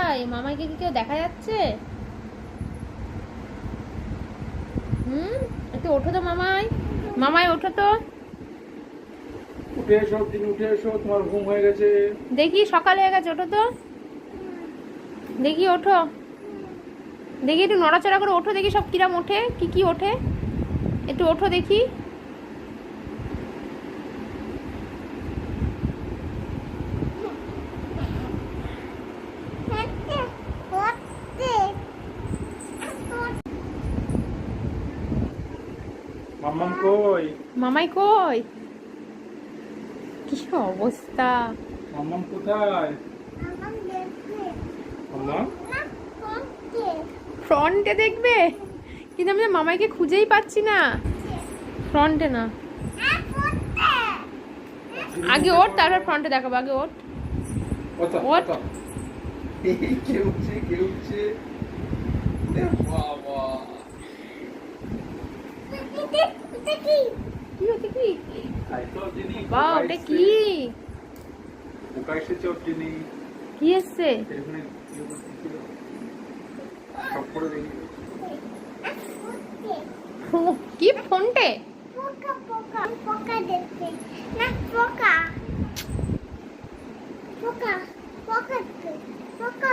কোথায়? মামাইকে কি কেউ দেখা যাচ্ছে? একটু ওঠো তো মামাই। মামাই ওঠো তো। উঠে এসো, তুমি উঠে এসো, তোমার ঘুম হয়ে গেছে। দেখি সকাল হয়ে গেছে, ওঠো তো। দেখি ওঠো। দেখি একটু নড়াচড়া করে ওঠো, দেখি সব কিরাম ওঠে, কি কি ওঠে। একটু ওঠো দেখি। মাম্মাম কই? মামাই কই? কি অবস্থা! মাম্মাম কোথায়? মাম্মাম ফ্রন্টে দেখবে, কিন্তু আমি মামাইকে খুঁজেই পাচ্ছি না। ফ্রন্টে না, আগে ওঠ, তারপর ফ্রন্টে দেখাবো। আগে ওঠ। কথা ওঠ। কথা। কে উঠছে, কে উঠছে? এ বাবা, কি হচ্ছে কি? তাই তো যিনি বা পোকা ওটা এসছে, কি? পোকা এসেছে ওর যিনি কি এসছে? এখানে কি করতেছিল? সব করে দেখি। কি ফোনটে? পোকা পোকা পোকা দেখতে না পোকা পোকা পোকা পোকা